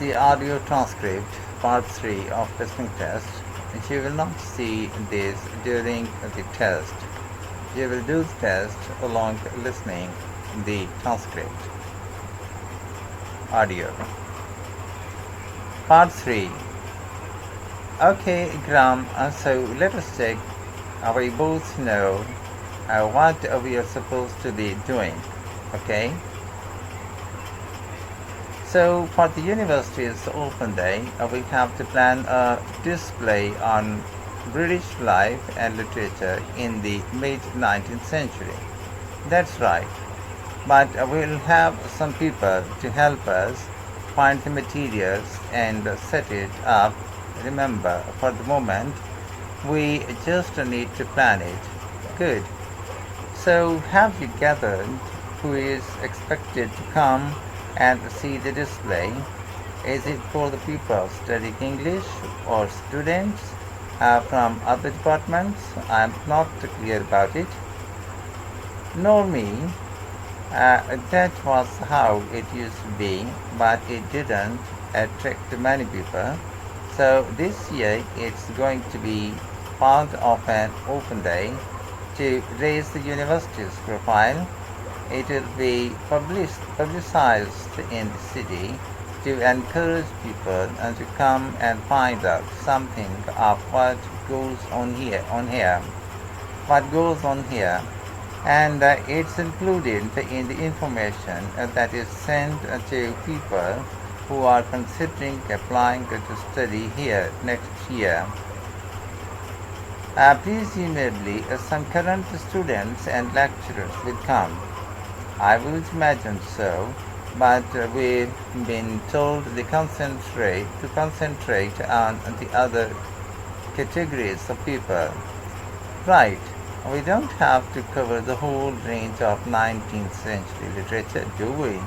the audio transcript, part 3 of listening test. You will not see this during the test. You will do the test along listening the transcript. Audio. Part 3. Okay, Graham, so let us check. We both know what we are supposed to be doing. Okay? So for the university's open day, we have to plan a display on British life and literature in the mid-19th century. That's right. But we'll have some people to help us find the materials and set it up. Remember, for the moment, we just need to plan it. Good. So have you gathered who is expected to come and see the display? Is it for the people studying English or students from other departments? I'm not clear about it. Nor me. That was how it used to be, but it didn't attract many people. So this year it's going to be part of an open day to raise the university's profile. It will be publicized in the city to encourage people to come and find out something of what goes on here, and it's included in the information that is sent to people who are considering applying to study here next year. Presumably, some current students and lecturers will come. I would imagine so, but we've been told to concentrate on the other categories of people. Right, we don't have to cover the whole range of 19th century literature, do we?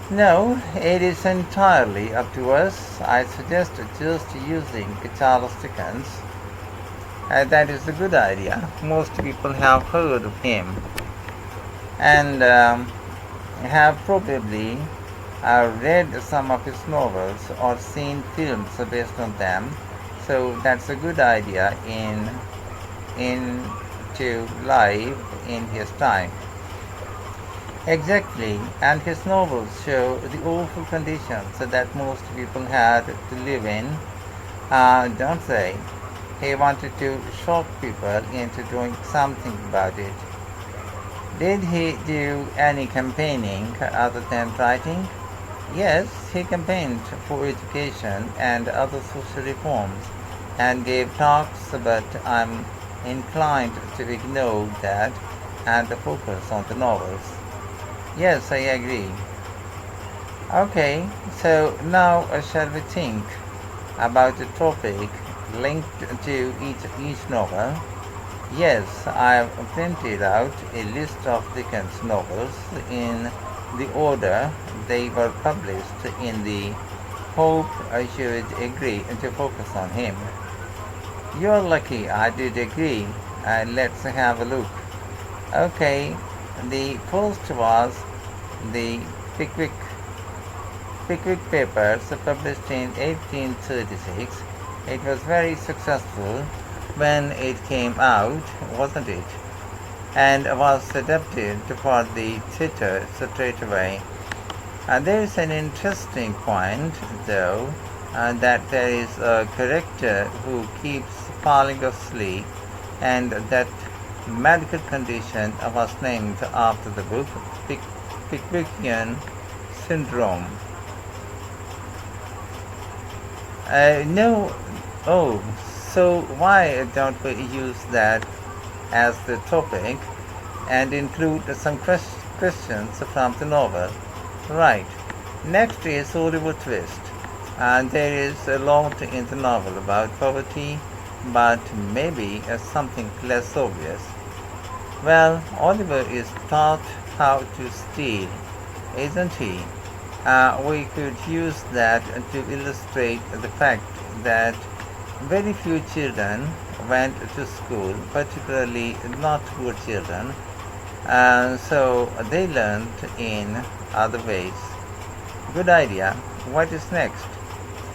No, it is entirely up to us. I suggest just using Charles Dickens. That is a good idea. Most people have heard of him and have probably read some of his novels or seen films based on them. So that's a good idea into life in his time. Exactly, and his novels show the awful conditions that most people had to live in, don't they? He wanted to shock people into doing something about it. Did he do any campaigning other than writing? Yes, he campaigned for education and other social reforms and gave talks, but I'm inclined to ignore that and focus on the novels. Yes, I agree. Okay, so now shall we think about the topic linked to each novel? Yes, I've printed out a list of Dickens novels in the order they were published in the hope you would agree to focus on him. You're lucky I did agree. Let's have a look. Okay, the first was the Pickwick Papers, published in 1836. It was very successful when it came out, wasn't it? And was adapted for the theatre straight away. There is an interesting point, though, that there is a character who keeps falling asleep, and that medical condition was named after the book, Pickwickian syndrome. No, oh, so why don't we use that as the topic and include some questions from the novel? Right. Next is Oliver Twist. And there is a lot in the novel about poverty, but maybe something less obvious. Well, Oliver is taught how to steal, isn't he? We could use that to illustrate the fact that very few children went to school, particularly not poor children, so they learned in other ways. Good idea. What is next?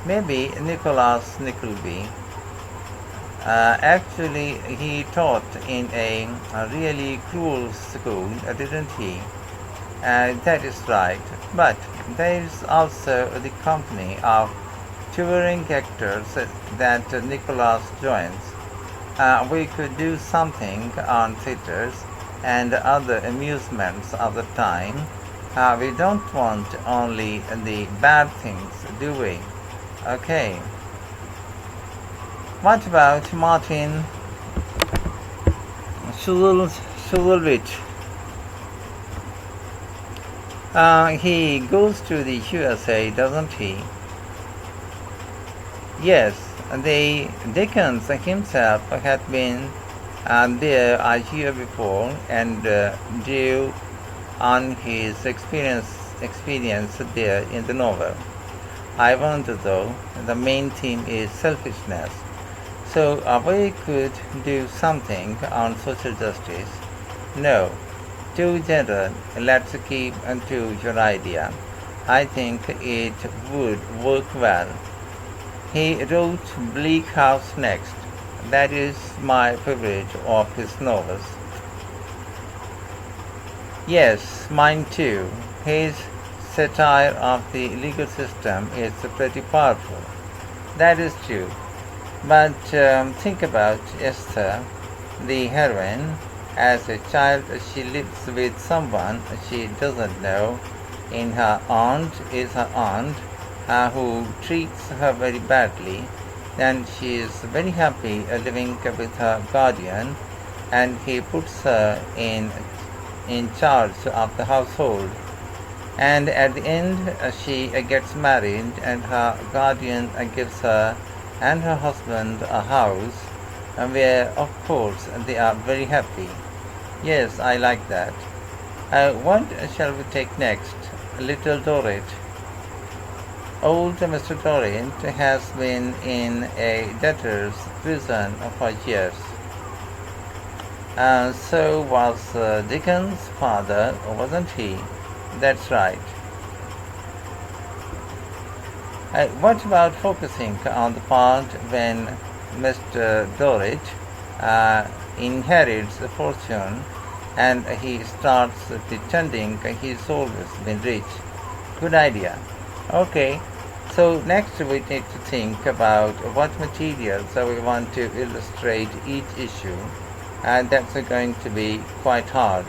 Maybe Nicholas Nickleby. Actually, he taught in a really cruel school, didn't he? That is right. But there is also the company of touring actors that Nicholas joins. We could do something on theaters and other amusements of the time. We don't want only the bad things, do we? Okay. What about Martin Shulevich? He goes to the USA, doesn't he? Yes, the Dickens himself had been there a year before and drew on his experience there in the novel. I wonder though, the main theme is selfishness. So we could do something on social justice. No, too general. Let's keep to your idea. I think it would work well. He wrote Bleak House next. That is my favorite of his novels. Yes, mine too. His satire of the legal system is pretty powerful. That is true. But think about Esther, the heroine. As a child, she lives with someone she doesn't know. In her aunt is her aunt, who treats her very badly. Then she is very happy living with her guardian, and he puts her in charge of the household. And at the end, she gets married, and her guardian gives her and her husband a house where, of course, they are very happy. Yes, I like that. What shall we take next? Little Dorrit. Old Mr. Dorrit has been in a debtor's prison for years. So was Dickens' father, wasn't he? That's right. What about focusing on the part when Mr. Dorrit inherits a fortune and he starts pretending he's always been rich? Good idea. Okay, so next we need to think about what materials we want to illustrate each issue, and that's going to be quite hard.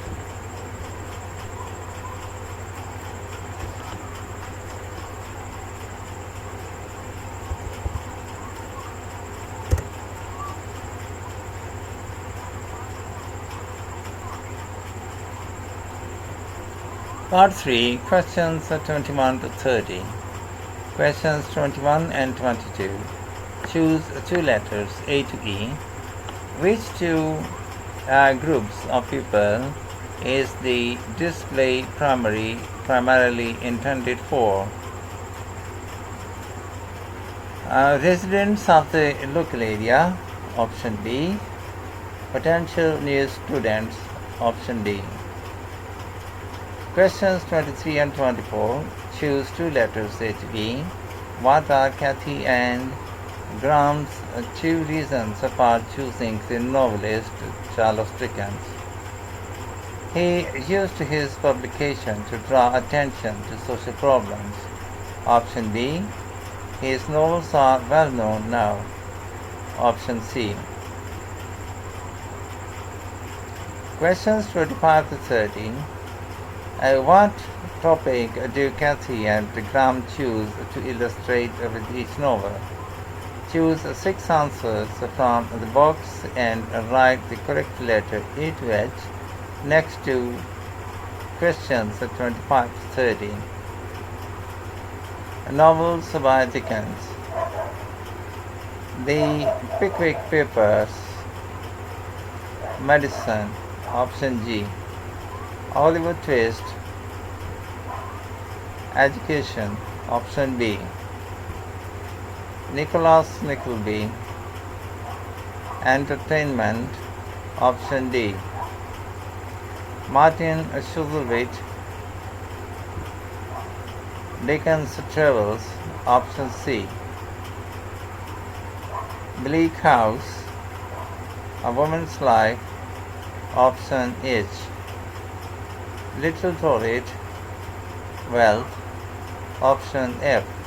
Part 3, questions 21 to 30. Questions 21 and 22. Choose two letters, A to E. Which two groups of people is the display primarily intended for? Residents of the local area, option B. Potential new students, option D. Questions 23 and 24. Choose two letters, A to E. What are Kathy and Graham's two reasons for choosing the novelist Charles Dickens? He used his publication to draw attention to social problems. Option B. His novels are well known now. Option C. Questions 25 to 30. What topic do Kathy and Graham choose to illustrate with each novel? Choose 6 answers from the box and write the correct letter A to H next to questions 25 to 30. Novels by Dickens. The Pickwick Papers. Medicine, option G. Oliver Twist. Education, option B. Nicholas Nickleby. Entertainment, option D. Martin Chuzzlewit. Dickens' Travels, option C. Bleak House, A Woman's Life, option H. Little Dorrit, Wealth, option F.